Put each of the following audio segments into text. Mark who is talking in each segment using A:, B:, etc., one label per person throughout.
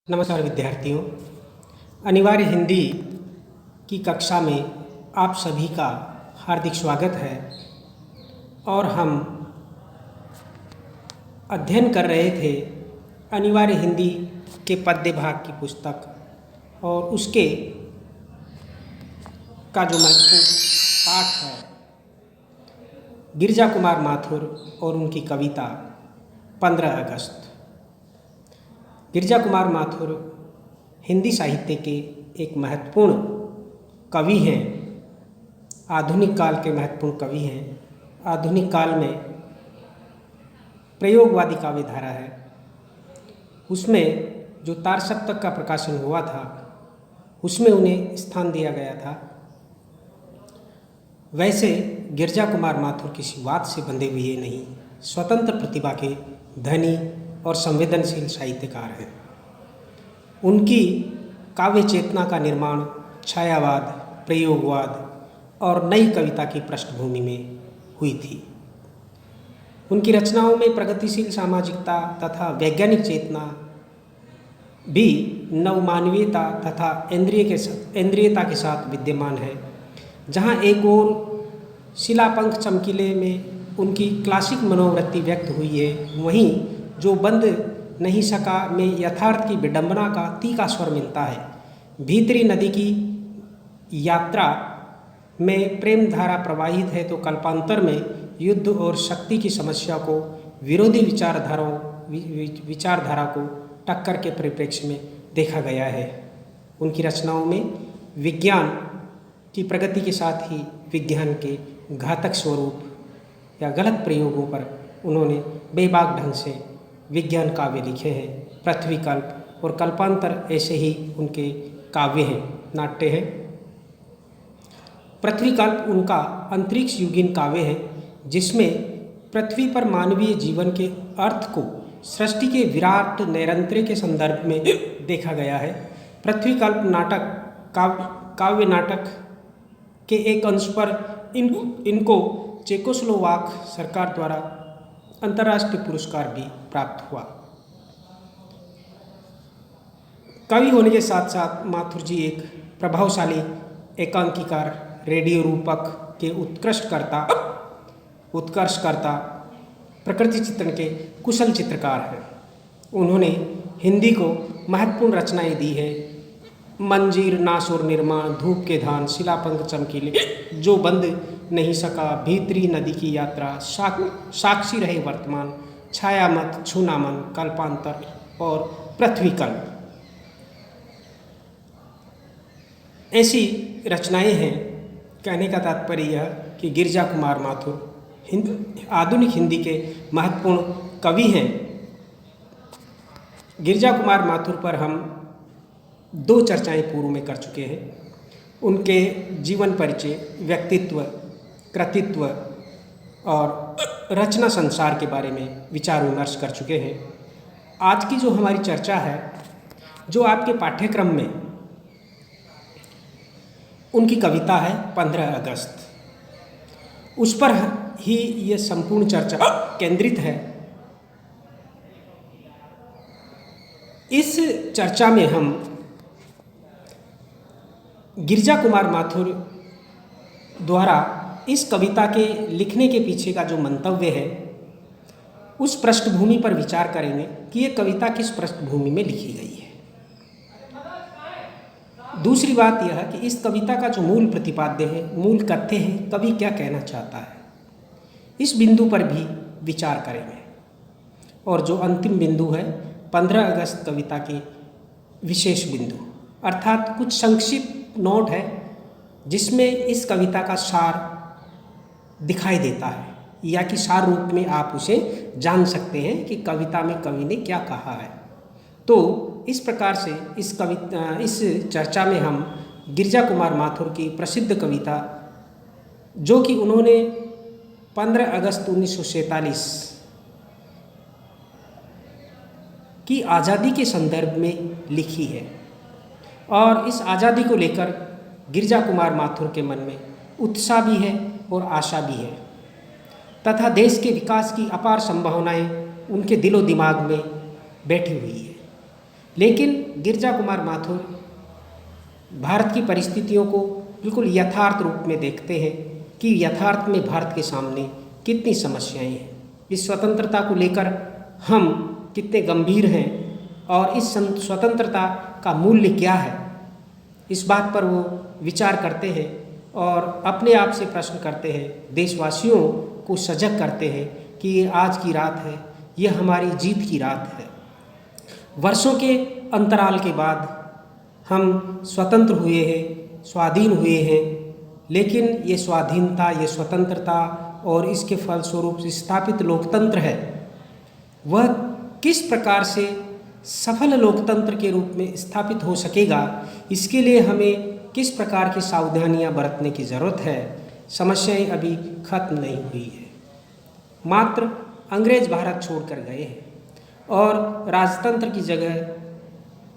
A: नमस्कार विद्यार्थियों। अनिवार्य हिंदी की कक्षा में आप सभी का हार्दिक स्वागत है और हम अध्ययन कर रहे थे अनिवार्य हिंदी के पद्य भाग की पुस्तक और उसके का जो महत्वपूर्ण पाठ है गिरिजा कुमार माथुर और उनकी कविता 15 अगस्त। गिरिजा कुमार माथुर हिंदी साहित्य के एक महत्वपूर्ण कवि हैं, आधुनिक काल के महत्वपूर्ण कवि हैं। आधुनिक काल में प्रयोगवादी काव्य धारा है, उसमें जो तारसप्तक का प्रकाशन हुआ था उसमें उन्हें स्थान दिया गया था। वैसे गिरिजा कुमार माथुर किसी वाद से बंधे हुए नहीं, स्वतंत्र प्रतिभा के धनी और संवेदनशील साहित्यकार हैं। उनकी काव्य चेतना का निर्माण छायावाद, प्रयोगवाद और नई कविता की पृष्ठभूमि में हुई थी। उनकी रचनाओं में प्रगतिशील सामाजिकता तथा वैज्ञानिक चेतना भी नवमानवीयता तथा इंद्रियता के साथ विद्यमान है। जहाँ एक ओर शिलापंख चमकीले में उनकी क्लासिक मनोवृत्ति व्यक्त हुई है, वहीं जो बंद नहीं सका में यथार्थ की विडंबना का तीखा स्वर मिलता है। भीतरी नदी की यात्रा में प्रेम धारा प्रवाहित है तो कल्पांतर में युद्ध और शक्ति की समस्या को विरोधी विचारधारा को टक्कर के परिप्रेक्ष्य में देखा गया है। उनकी रचनाओं में विज्ञान की प्रगति के साथ ही विज्ञान के घातक स्वरूप या गलत प्रयोगों पर उन्होंने बेबाक ढंग से विज्ञान काव्य लिखे हैं। पृथ्वी कल्प और कल्पांतर ऐसे ही उनके काव्य हैं, नाट्य हैं। पृथ्वी कल्प उनका अंतरिक्ष युगीन काव्य है, जिसमें पृथ्वी पर मानवीय जीवन के अर्थ को सृष्टि के विराट नैरंतर्य के संदर्भ में देखा गया है। पृथ्वी कल्प नाटक काव्य नाटक के एक अंश पर इनको चेकोस्लोवाक सरकार द्वारा अंतर्राष्ट्रीय पुरस्कार भी प्राप्त हुआ। कवि होने के साथ साथ माथुर जी एक प्रभावशाली एकांकीकार, रेडियो रूपक के उत्कर्षकर्ता, प्रकृति चित्रण के कुशल चित्रकार हैं। उन्होंने हिंदी को महत्वपूर्ण रचनाएं दी है। मंजीर, नासुर निर्माण, धूप के धान, शिलापंख चमकीले, जो बंद नहीं सका, भीतरी नदी की यात्रा, साक्षी रहे वर्तमान, छायामत, छूनामन, कल्पांतर और पृथ्वी कल्प ऐसी रचनाएं हैं। कहने का तात्पर्य यह कि गिरिजा कुमार माथुर आधुनिक हिंदी के महत्वपूर्ण कवि हैं। गिरिजा कुमार माथुर पर हम 2 चर्चाएं पूर्व में कर चुके हैं। उनके जीवन परिचय, व्यक्तित्व, कृतित्व और रचना संसार के बारे में विचार विमर्श कर चुके हैं। आज की जो हमारी चर्चा है, जो आपके पाठ्यक्रम में उनकी कविता है 15 अगस्त, उस पर ही ये संपूर्ण चर्चा केंद्रित है। इस चर्चा में हम गिरिजा कुमार माथुर द्वारा इस कविता के लिखने के पीछे का जो मंतव्य है, उस पृष्ठभूमि पर विचार करेंगे कि ये कविता किस पृष्ठभूमि में लिखी गई है। दूसरी बात यह है कि इस कविता का जो मूल प्रतिपाद्य है, मूल कथ्य है, कवि क्या कहना चाहता है, इस बिंदु पर भी विचार करेंगे। और जो अंतिम बिंदु है 15 अगस्त कविता के विशेष बिंदु, अर्थात कुछ संक्षिप्त नोट है जिसमें इस कविता का सार दिखाई देता है, या कि सार रूप में आप उसे जान सकते हैं कि कविता में कवि ने क्या कहा है। तो इस प्रकार से इस चर्चा में हम गिरिजा कुमार माथुर की प्रसिद्ध कविता, जो कि उन्होंने 15 अगस्त 1947 की आज़ादी के संदर्भ में लिखी है, और इस आज़ादी को लेकर गिरिजा कुमार माथुर के मन में उत्साह भी है और आशा भी है, तथा देश के विकास की अपार संभावनाएं उनके दिलो दिमाग में बैठी हुई है। लेकिन गिरजा कुमार माथुर भारत की परिस्थितियों को बिल्कुल यथार्थ रूप में देखते हैं कि यथार्थ में भारत के सामने कितनी समस्याएं हैं, इस स्वतंत्रता को लेकर हम कितने गंभीर हैं और इस स्वतंत्रता का मूल्य क्या है, इस बात पर वो विचार करते हैं और अपने आप से प्रश्न करते हैं, देशवासियों को सजग करते हैं कि ये आज की रात है, ये हमारी जीत की रात है। वर्षों के अंतराल के बाद हम स्वतंत्र हुए हैं, स्वाधीन हुए हैं, लेकिन ये स्वाधीनता, ये स्वतंत्रता और इसके फलस्वरूप स्थापित लोकतंत्र है, वह किस प्रकार से सफल लोकतंत्र के रूप में स्थापित हो सकेगा, इसके लिए हमें किस प्रकार की सावधानियां बरतने की ज़रूरत है। समस्याएं अभी खत्म नहीं हुई है। मात्र अंग्रेज भारत छोड़कर गए हैं और राजतंत्र की जगह,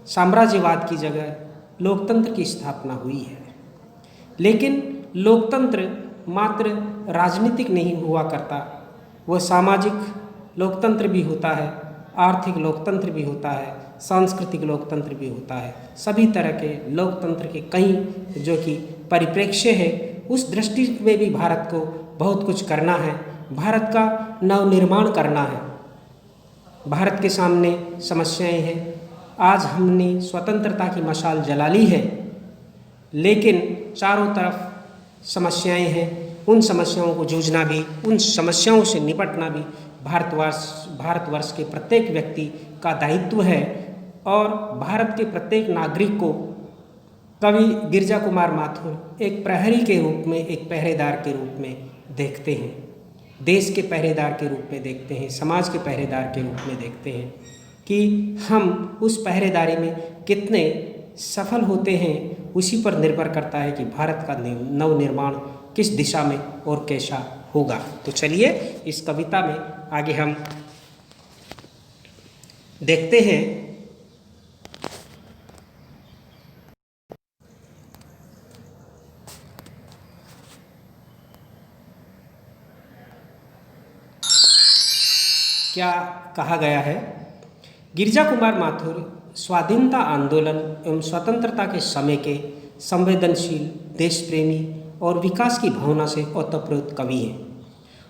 A: साम्राज्यवाद की जगह लोकतंत्र की स्थापना हुई है। लेकिन लोकतंत्र मात्र राजनीतिक नहीं हुआ करता, वह सामाजिक लोकतंत्र भी होता है, आर्थिक लोकतंत्र भी होता है, सांस्कृतिक लोकतंत्र भी होता है। सभी तरह के लोकतंत्र के कई जो कि परिप्रेक्ष्य है, उस दृष्टि में भी भारत को बहुत कुछ करना है, भारत का नवनिर्माण करना है। भारत के सामने समस्याएं हैं। आज हमने स्वतंत्रता की मशाल जला ली है, लेकिन चारों तरफ समस्याएं हैं। उन समस्याओं को जूझना भी, उन समस्याओं से निपटना भी भारतवर्ष के प्रत्येक व्यक्ति का दायित्व है और भारत के प्रत्येक नागरिक को कवि गिरजा कुमार माथुर एक प्रहरी के रूप में, एक पहरेदार के रूप में देखते हैं, देश के पहरेदार के रूप में देखते हैं, समाज के पहरेदार के रूप में देखते हैं कि हम उस पहरेदारी में कितने सफल होते हैं। उसी पर निर्भर करता है कि भारत का नवनिर्माण किस दिशा में और कैसा होगा। तो चलिए इस कविता में आगे हम देखते हैं। क्या कहा गया है? गिरजा कुमार माथुर स्वाधीनता आंदोलन एवं स्वतंत्रता के समय के संवेदनशील, देश प्रेमी और विकास की भावना से ओतप्रोत कवि हैं।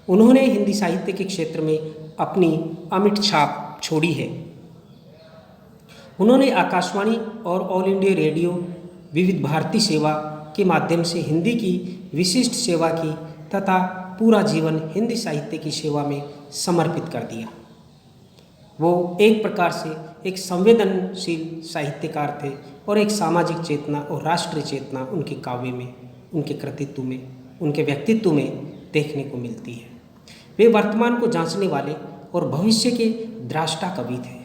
A: उन्होंने हिंदी साहित्य के क्षेत्र में अपनी अमिट छाप छोड़ी है। उन्होंने आकाशवाणी और ऑल इंडिया रेडियो विविध भारती सेवा के माध्यम से हिंदी की विशिष्ट सेवा की तथा पूरा जीवन हिंदी साहित्य की सेवा में समर्पित कर दिया। वो एक प्रकार से एक संवेदनशील साहित्यकार थे और एक सामाजिक चेतना और राष्ट्रीय चेतना उनके काव्य में, उनके कृतित्व में, उनके व्यक्तित्व में देखने को मिलती है। वे वर्तमान को जांचने वाले और भविष्य के द्रष्टा कवि थे।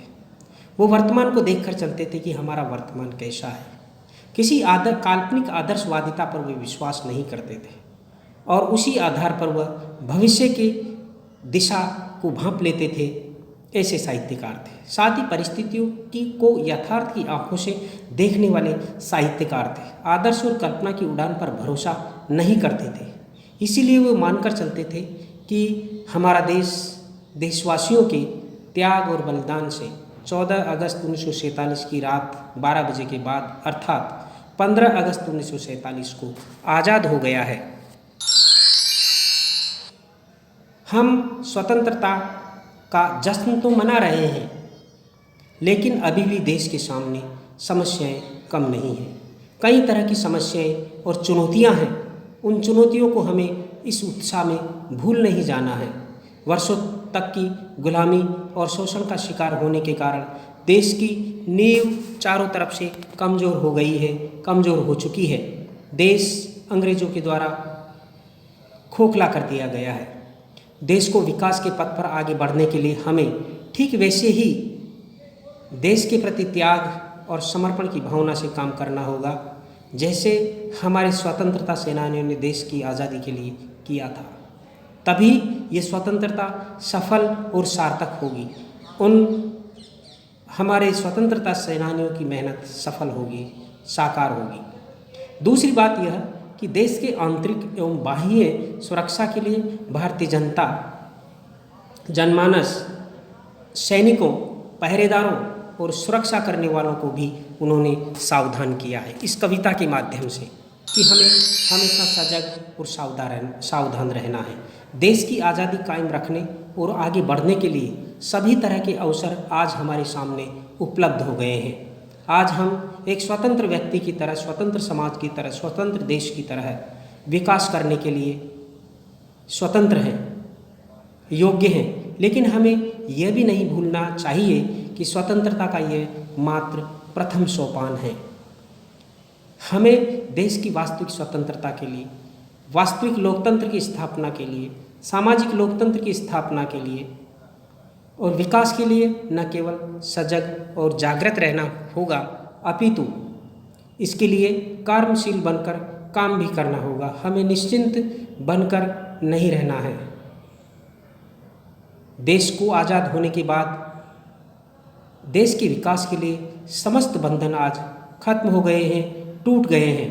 A: वो वर्तमान को देखकर चलते थे कि हमारा वर्तमान कैसा है। किसी काल्पनिक आदर्शवादिता पर वे विश्वास नहीं करते थे और उसी आधार पर वह भविष्य की दिशा को भांप लेते थे। ऐसे साहित्यकार थे। साथ ही परिस्थितियों को यथार्थ की आंखों से देखने वाले साहित्यकार थे। आदर्श और कल्पना की उड़ान पर भरोसा नहीं करते थे। इसीलिए वो मानकर चलते थे कि हमारा देश देशवासियों के त्याग और बलिदान से 14 अगस्त 1947 की रात 12 बजे के बाद अर्थात 15 अगस्त 1947 को आज़ाद हो गया है। हम स्वतंत्रता का जश्न तो मना रहे हैं, लेकिन अभी भी देश के सामने समस्याएं कम नहीं हैं। कई तरह की समस्याएं और चुनौतियां हैं। उन चुनौतियों को हमें इस उत्साह में भूल नहीं जाना है। वर्षों तक की गुलामी और शोषण का शिकार होने के कारण देश की नींव चारों तरफ से कमज़ोर हो गई है, कमज़ोर हो चुकी है। देश अंग्रेज़ों के द्वारा खोखला कर दिया गया है। देश को विकास के पथ पर आगे बढ़ने के लिए हमें ठीक वैसे ही देश के प्रति त्याग और समर्पण की भावना से काम करना होगा, जैसे हमारे स्वतंत्रता सेनानियों ने देश की आज़ादी के लिए किया था। तभी ये स्वतंत्रता सफल और सार्थक होगी। उन हमारे स्वतंत्रता सेनानियों की मेहनत सफल होगी, साकार होगी। दूसरी बात यह कि देश के आंतरिक एवं बाह्य सुरक्षा के लिए भारतीय जनता, जनमानस, सैनिकों, पहरेदारों और सुरक्षा करने वालों को भी उन्होंने सावधान किया है इस कविता के माध्यम से कि हमें हमेशा सजग और सावधान रहना है। देश की आज़ादी कायम रखने और आगे बढ़ने के लिए सभी तरह के अवसर आज हमारे सामने उपलब्ध हो गए हैं। आज हम एक स्वतंत्र व्यक्ति की तरह, स्वतंत्र समाज की तरह, स्वतंत्र देश की तरह विकास करने के लिए स्वतंत्र हैं, योग्य हैं। लेकिन हमें यह भी नहीं भूलना चाहिए कि स्वतंत्रता का ये मात्र प्रथम सोपान है। हमें देश की वास्तविक स्वतंत्रता के लिए, वास्तविक लोकतंत्र की स्थापना के लिए, सामाजिक लोकतंत्र की स्थापना के लिए और विकास के लिए न केवल सजग और जागृत रहना होगा, अपितु इसके लिए कर्मशील बनकर काम भी करना होगा। हमें निश्चिंत बनकर नहीं रहना है। देश को आज़ाद होने के बाद देश के विकास के लिए समस्त बंधन आज खत्म हो गए हैं, टूट गए हैं।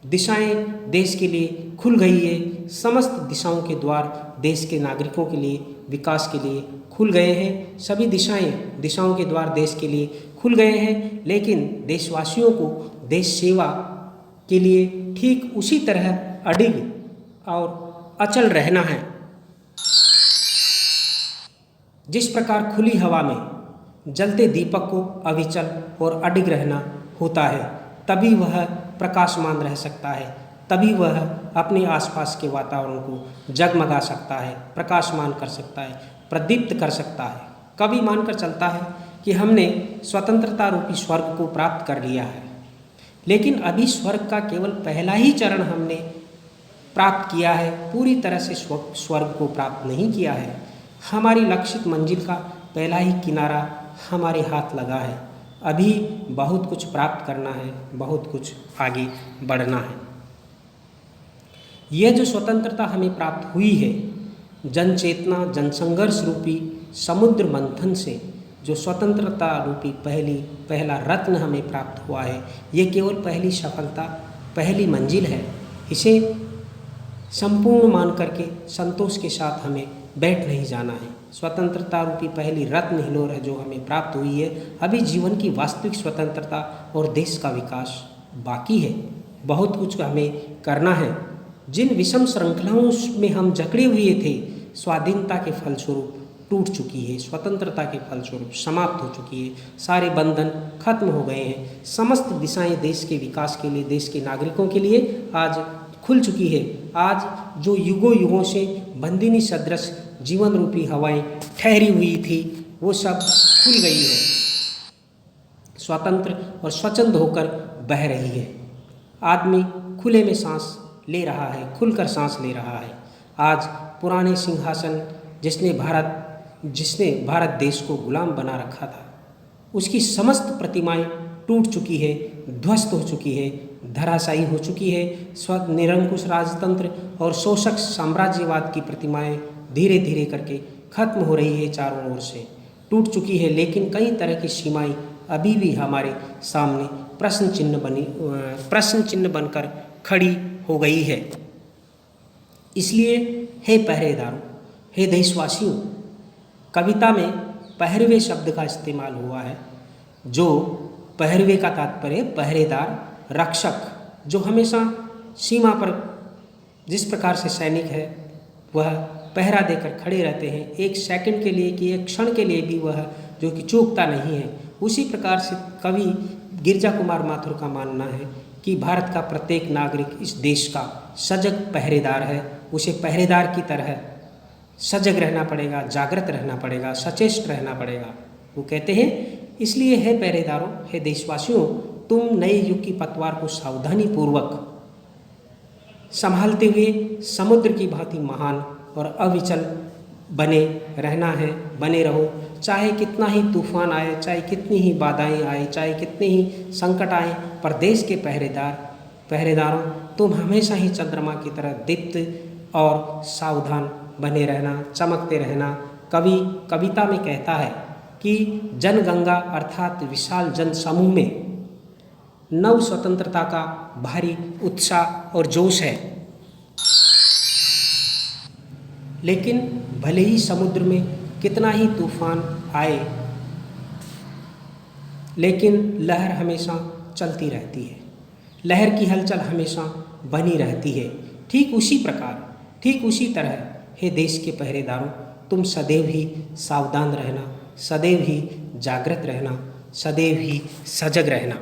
A: दिशाएं देश के लिए खुल गई है। समस्त दिशाओं के द्वार देश के नागरिकों के लिए, विकास के लिए खुल गए हैं। सभी दिशाओं के द्वार देश के लिए खुल गए हैं। लेकिन देशवासियों को देश सेवा के लिए ठीक उसी तरह अडिग और अचल रहना है। जिस प्रकार खुली हवा में जलते दीपक को अविचल और अडिग रहना होता है, तभी वह प्रकाशमान रह सकता है, तभी वह अपने आसपास के वातावरण को जगमगा सकता है, प्रकाशमान कर सकता है, प्रदीप्त कर सकता है। कवि मानकर चलता है कि हमने स्वतंत्रता रूपी स्वर्ग को प्राप्त कर लिया है, लेकिन अभी स्वर्ग का केवल पहला ही चरण हमने प्राप्त किया है, पूरी तरह से स्वर्ग को प्राप्त नहीं किया है। हमारी लक्षित मंजिल का पहला ही किनारा हमारे हाथ लगा है। अभी बहुत कुछ प्राप्त करना है, बहुत कुछ आगे बढ़ना है। यह जो स्वतंत्रता हमें प्राप्त हुई है, जन चेतना, जनसंघर्ष रूपी समुद्र मंथन से जो स्वतंत्रता रूपी पहला रत्न हमें प्राप्त हुआ है, ये केवल पहली सफलता, पहली मंजिल है। इसे संपूर्ण मान करके संतोष के साथ हमें बैठ नहीं जाना है। स्वतंत्रता रूपी पहली रत्न हिलोर है जो हमें प्राप्त हुई है। अभी जीवन की वास्तविक स्वतंत्रता और देश का विकास बाकी है। बहुत कुछ हमें करना है। जिन विषम श्रृंखलाओं में हम जकड़े हुए थे, स्वाधीनता के फलस्वरूप टूट चुकी है, स्वतंत्रता के फलस्वरूप समाप्त हो चुकी है। सारे बंधन खत्म हो गए हैं। समस्त दिशाएं देश के विकास के लिए, देश के नागरिकों के लिए आज खुल चुकी है। आज जो युगों से बंदिनी सदृश जीवन रूपी हवाएं ठहरी हुई थी, वो सब खुल गई है, स्वतंत्र और स्वच्छंद होकर बह रही है। आदमी खुले में सांस ले रहा है, खुलकर सांस ले रहा है। आज पुराने सिंहासन जिसने भारत देश को गुलाम बना रखा था, उसकी समस्त प्रतिमाएं टूट चुकी है, ध्वस्त हो चुकी है, धराशायी हो चुकी है। निरंकुश राजतंत्र और शोषक साम्राज्यवाद की प्रतिमाएं धीरे धीरे करके खत्म हो रही है, चारों ओर से टूट चुकी है। लेकिन कई तरह की सीमाएं अभी भी हमारे सामने प्रश्न चिन्ह बनकर खड़ी हो गई है। इसलिए हे पहरेदारों, हे देशवासियों, कविता में पहरवे शब्द का इस्तेमाल हुआ है। जो पहरवे का तात्पर्य पहरेदार, रक्षक, जो हमेशा सीमा पर जिस प्रकार से सैनिक है वह पहरा देकर खड़े रहते हैं, एक सेकंड के लिए कि एक क्षण के लिए भी वह जो कि चूकता नहीं है। उसी प्रकार से कवि गिरजा कुमार माथुर का मानना है कि भारत का प्रत्येक नागरिक इस देश का सजग पहरेदार है। उसे पहरेदार की तरह सजग रहना पड़ेगा, जागृत रहना पड़ेगा, सचेष्ट रहना पड़ेगा। वो कहते हैं, इसलिए हे पहरेदारों, हे देशवासियों, तुम नए युग की पतवार को सावधानी पूर्वक संभालते हुए समुद्र की भांति महान और अविचल बने रहना है, बने रहो। चाहे कितना ही तूफान आए, चाहे कितनी ही बाधाएं आए, चाहे कितने ही संकट आए, पर देश के पहरेदारों, तुम हमेशा ही चंद्रमा की तरह दीप्त और सावधान बने रहना, चमकते रहना। कवि कविता में कहता है कि जनगंगा अर्थात विशाल जन समूह में नव स्वतंत्रता का भारी उत्साह और जोश है। लेकिन भले ही समुद्र में कितना ही तूफान आए, लेकिन लहर हमेशा चलती रहती है, लहर की हलचल हमेशा बनी रहती है। ठीक उसी प्रकार, ठीक उसी तरह हे देश के पहरेदारों, तुम सदैव ही सावधान रहना, सदैव ही जागृत रहना, सदैव ही सजग रहना।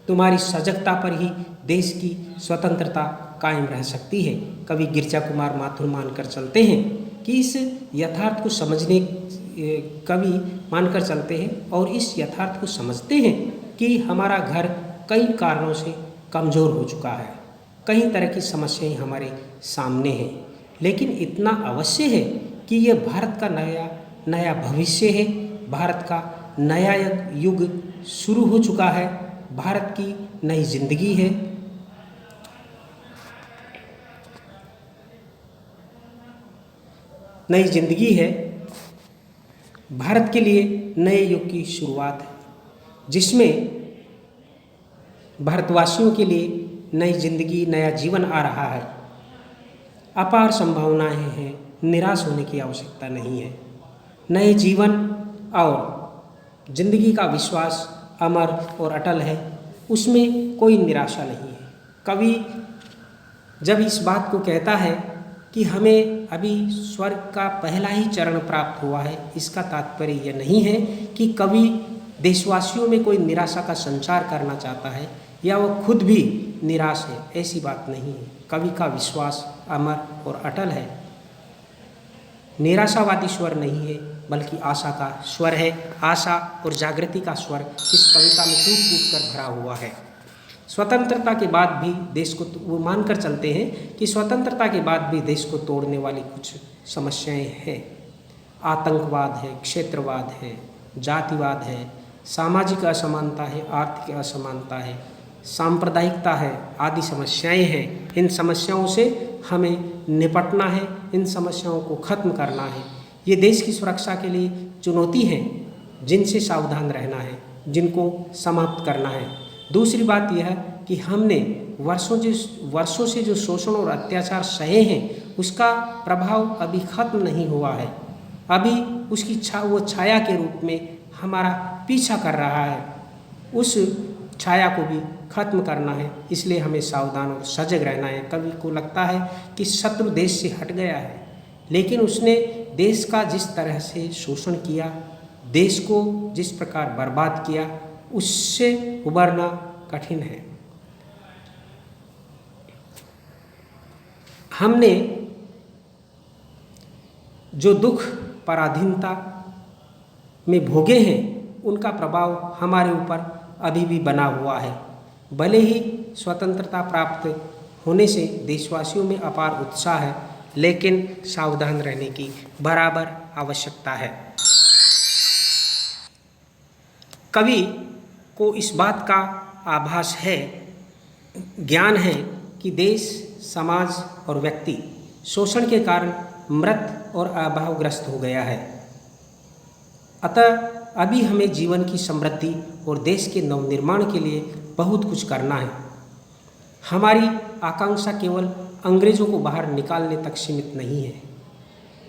A: तुम्हारी सजगता पर ही देश की स्वतंत्रता कायम रह सकती है। कवि गिरजा कुमार माथुर मानकर चलते हैं कि इस यथार्थ को समझने कवि मानकर चलते हैं और इस यथार्थ को समझते हैं कि हमारा घर कई कारणों से कमज़ोर हो चुका है, कई तरह की समस्याएं हमारे सामने हैं, लेकिन इतना अवश्य है कि यह भारत का नया भविष्य है, भारत का नया युग शुरू हो चुका है, भारत की नई जिंदगी है। नई जिंदगी है, भारत के लिए नए युग की शुरुआत है, जिसमें भारतवासियों के लिए नई जिंदगी, नया जीवन आ रहा है। अपार संभावनाएं हैं, निराश होने की आवश्यकता नहीं है। नए जीवन और जिंदगी का विश्वास अमर और अटल है, उसमें कोई निराशा नहीं है। कवि जब इस बात को कहता है कि हमें अभी स्वर्ग का पहला ही चरण प्राप्त हुआ है, इसका तात्पर्य यह नहीं है कि कवि देशवासियों में कोई निराशा का संचार करना चाहता है या वह खुद भी निराश है, ऐसी बात नहीं है। कवि का विश्वास अमर और अटल है, निराशावादी स्वर नहीं है, बल्कि आशा का स्वर है। आशा और जागृति का स्वर इस कविता में कूट कूट कर भरा हुआ है। स्वतंत्रता के बाद भी देश को वो मानकर चलते हैं कि स्वतंत्रता के बाद भी देश को तोड़ने वाली कुछ समस्याएं हैं। आतंकवाद है, क्षेत्रवाद है, जातिवाद है, सामाजिक असमानता है, आर्थिक असमानता है, सांप्रदायिकता है, आदि समस्याएं हैं। इन समस्याओं से हमें निपटना है, इन समस्याओं को खत्म करना है। ये देश की सुरक्षा के लिए चुनौती हैं, जिनसे सावधान रहना है, जिनको समाप्त करना है। दूसरी बात यह कि हमने वर्षों से जो शोषण और अत्याचार सहे हैं, उसका प्रभाव अभी खत्म नहीं हुआ है। अभी उसकी वो छाया के रूप में हमारा पीछा कर रहा है। उस छाया को भी खत्म करना है, इसलिए हमें सावधान और सजग रहना है। कवि को लगता है कि शत्रु देश से हट गया है, लेकिन उसने देश का जिस तरह से शोषण किया, देश को जिस प्रकार बर्बाद किया, उससे उबरना कठिन है। हमने जो दुख पराधीनता में भोगे हैं, उनका प्रभाव हमारे ऊपर अभी भी बना हुआ है। भले ही स्वतंत्रता प्राप्त होने से देशवासियों में अपार उत्साह है, लेकिन सावधान रहने की बराबर आवश्यकता है। कवि को इस बात का आभास है, ज्ञान है कि देश, समाज और व्यक्ति शोषण के कारण मृत और अभावग्रस्त हो गया है। अतः अभी हमें जीवन की समृद्धि और देश के नवनिर्माण के लिए बहुत कुछ करना है। हमारी आकांक्षा केवल अंग्रेजों को बाहर निकालने तक सीमित नहीं है।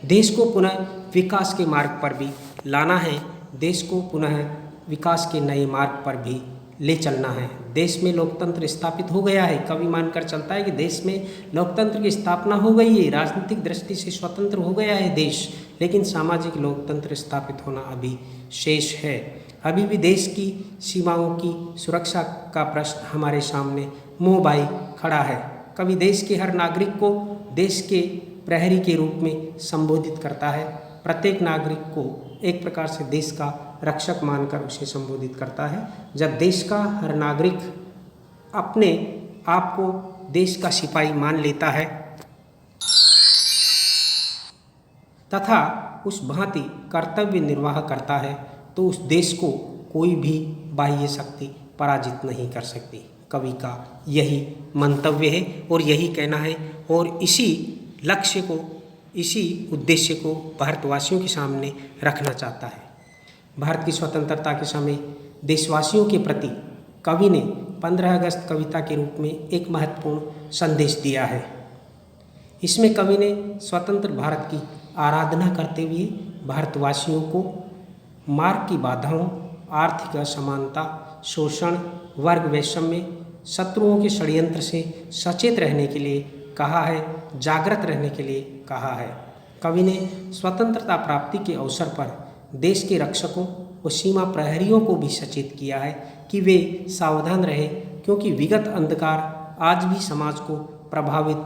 A: देश को पुनः विकास के मार्ग पर भी लाना है, देश को पुनः विकास के नए मार्ग पर भी ले चलना है। देश में लोकतंत्र स्थापित हो गया है। कवि मानकर चलता है कि देश में लोकतंत्र की स्थापना हो गई है, राजनीतिक दृष्टि से स्वतंत्र हो गया है देश, लेकिन सामाजिक लोकतंत्र स्थापित होना अभी शेष है। अभी भी देश की सीमाओं की सुरक्षा का प्रश्न हमारे सामने मुँह बाई खड़ा है। कवि देश के हर नागरिक को देश के प्रहरी के रूप में संबोधित करता है। प्रत्येक नागरिक को एक प्रकार से देश का रक्षक मानकर उसे संबोधित करता है। जब देश का हर नागरिक अपने आप को देश का सिपाही मान लेता है तथा उस भांति कर्तव्य निर्वाह करता है, तो उस देश को कोई भी बाह्य शक्ति पराजित नहीं कर सकती। कवि का यही मंतव्य है और यही कहना है, और इसी लक्ष्य को, इसी उद्देश्य को भारतवासियों के सामने रखना चाहता है। भारत की स्वतंत्रता के समय देशवासियों के प्रति कवि ने 15 अगस्त कविता के रूप में एक महत्वपूर्ण संदेश दिया है। इसमें कवि ने स्वतंत्र भारत की आराधना करते हुए भारतवासियों को मार्ग की बाधाओं आर्थिक असमानता, शोषण, वर्ग वैषम्य, शत्रुओं के षड्यंत्र से सचेत रहने के लिए कहा है, जागृत रहने के लिए कहा है। कवि ने स्वतंत्रता प्राप्ति के अवसर पर देश के रक्षकों और सीमा प्रहरियों को भी सचेत किया है कि वे सावधान रहें, क्योंकि विगत अंधकार आज भी समाज को प्रभावित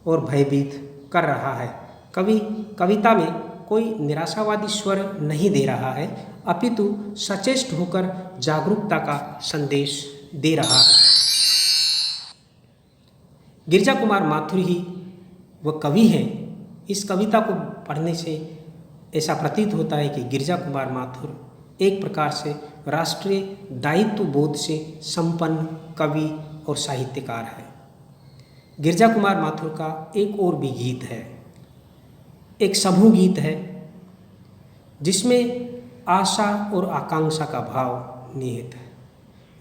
A: और भयभीत कर रहा है। कवि कविता में कोई निराशावादी स्वर नहीं दे रहा है, अपितु सचेत होकर जागरूकता का संदेश दे रहा है। गिरजा कुमार माथुर ही वह कवि हैं। इस कविता को पढ़ने से ऐसा प्रतीत होता है कि गिरजा कुमार माथुर एक प्रकार से राष्ट्रीय दायित्व बोध से संपन्न कवि और साहित्यकार है। गिरजा कुमार माथुर का एक और भी गीत है, एक समूह गीत है जिसमें आशा और आकांक्षा का भाव निहित है।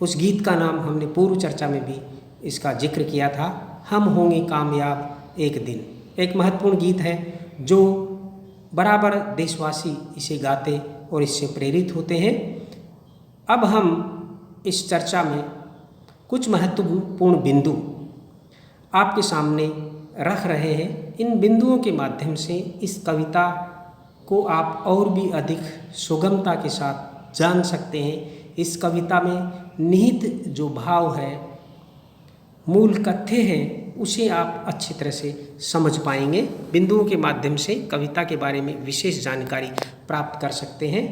A: उस गीत का नाम हमने पूर्व चर्चा में भी इसका जिक्र किया था, हम होंगे कामयाब एक दिन। एक महत्वपूर्ण गीत है जो बराबर देशवासी इसे गाते और इससे प्रेरित होते हैं। अब हम इस चर्चा में कुछ महत्वपूर्ण बिंदु आपके सामने रख रहे हैं। इन बिंदुओं के माध्यम से इस कविता को आप और भी अधिक सुगमता के साथ जान सकते हैं। इस कविता में निहित जो भाव है, मूल कथ्य है, उसे आप अच्छी तरह से समझ पाएंगे। बिंदुओं के माध्यम से कविता के बारे में विशेष जानकारी प्राप्त कर सकते हैं।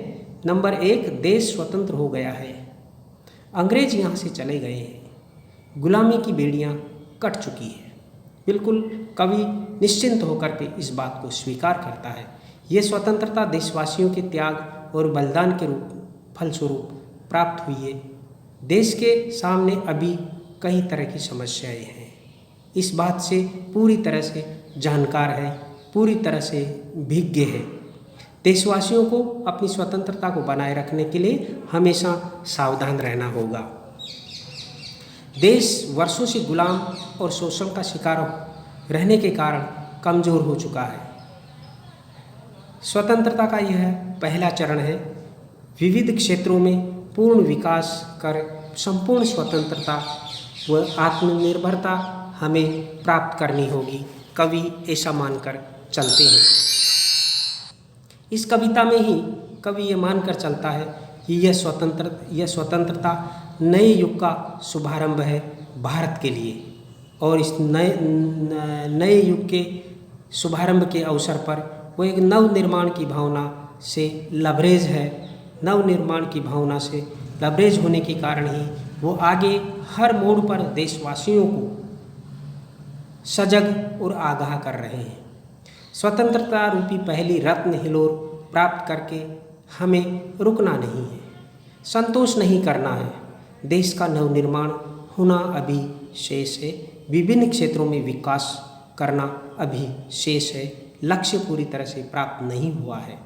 A: नंबर 1, देश स्वतंत्र हो गया है, अंग्रेज यहाँ से चले गए हैं, गुलामी की बेड़ियाँ कट चुकी है। बिल्कुल कवि निश्चिंत होकर के इस बात को स्वीकार करता है। ये स्वतंत्रता देशवासियों के त्याग और बलिदान के फलस्वरूप प्राप्त हुई है। देश के सामने अभी कई तरह की समस्याएं हैं, इस बात से पूरी तरह से जानकार है, पूरी तरह से भिज्ञ है। देशवासियों को अपनी स्वतंत्रता को बनाए रखने के लिए हमेशा सावधान रहना होगा। देश वर्षों से गुलाम और शोषण का शिकार रहने के कारण कमज़ोर हो चुका है। स्वतंत्रता का यह पहला चरण है। विविध क्षेत्रों में पूर्ण विकास कर संपूर्ण स्वतंत्रता व आत्मनिर्भरता हमें प्राप्त करनी होगी। कवि ऐसा मानकर चलते हैं। इस कविता में ही कवि ये मानकर चलता है कि यह स्वतंत्रता नए युग का शुभारंभ है भारत के लिए, और इस नए युग के शुभारंभ के अवसर पर वो एक नव निर्माण की भावना से लबरेज है। नव निर्माण की भावना से लबरेज होने के कारण ही वो आगे हर मोड़ पर देशवासियों को सजग और आगाह कर रहे हैं। स्वतंत्रता रूपी पहली रत्न हिलोर प्राप्त करके हमें रुकना नहीं है, संतोष नहीं करना है। देश का नवनिर्माण होना अभी शेष है, विभिन्न क्षेत्रों में विकास करना अभी शेष है, लक्ष्य पूरी तरह से प्राप्त नहीं हुआ है।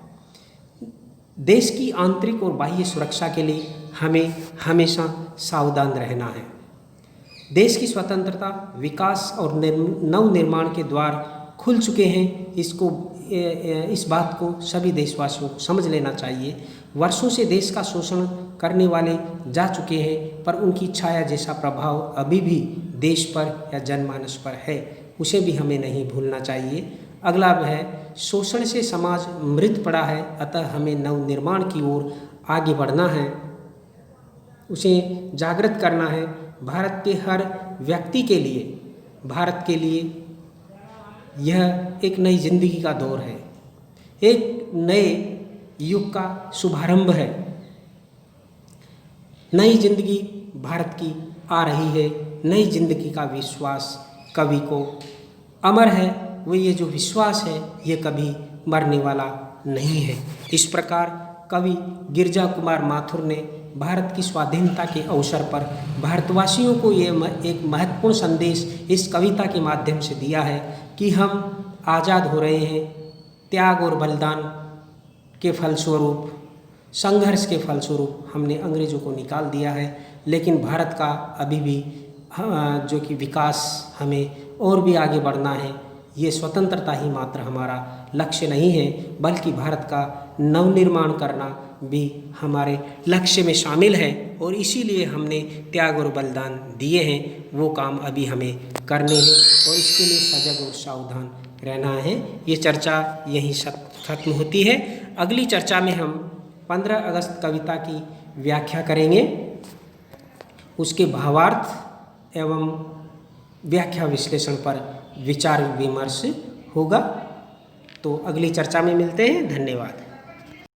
A: देश की आंतरिक और बाह्य सुरक्षा के लिए हमें हमेशा सावधान रहना है। देश की स्वतंत्रता, विकास और नव निर्माण के द्वार खुल चुके हैं। इस बात को सभी देशवासियों को समझ लेना चाहिए। वर्षों से देश का शोषण करने वाले जा चुके हैं, पर उनकी छाया जैसा प्रभाव अभी भी देश पर या जनमानस पर है, उसे भी हमें नहीं भूलना चाहिए। अगला है, शोषण से समाज मृत पड़ा है, अतः हमें नव निर्माण की ओर आगे बढ़ना है, उसे जागृत करना है। भारत के हर व्यक्ति के लिए, भारत के लिए यह एक नई जिंदगी का दौर है, एक नए युग का शुभारंभ है। नई जिंदगी भारत की आ रही है। नई जिंदगी का विश्वास कवि को अमर है। वो ये जो विश्वास है ये कभी मरने वाला नहीं है। इस प्रकार कवि गिरजा कुमार माथुर ने भारत की स्वाधीनता के अवसर पर भारतवासियों को ये एक महत्वपूर्ण संदेश इस कविता के माध्यम से दिया है कि हम आज़ाद हो रहे हैं। त्याग और बलिदान के फलस्वरूप, संघर्ष के फलस्वरूप हमने अंग्रेज़ों को निकाल दिया है, लेकिन भारत का अभी भी जो कि विकास हमें और भी आगे बढ़ना है। ये स्वतंत्रता ही मात्र हमारा लक्ष्य नहीं है, बल्कि भारत का नवनिर्माण करना भी हमारे लक्ष्य में शामिल है और इसीलिए हमने त्याग और बलिदान दिए हैं। वो काम अभी हमें करने हैं और इसके लिए सजग और सावधान रहना है। ये चर्चा यहीं खत्म होती है। अगली चर्चा में हम 15 अगस्त कविता की व्याख्या करेंगे, उसके भावार्थ एवं व्याख्या विश्लेषण पर विचार विमर्श होगा। तो अगली चर्चा में मिलते हैं। धन्यवाद।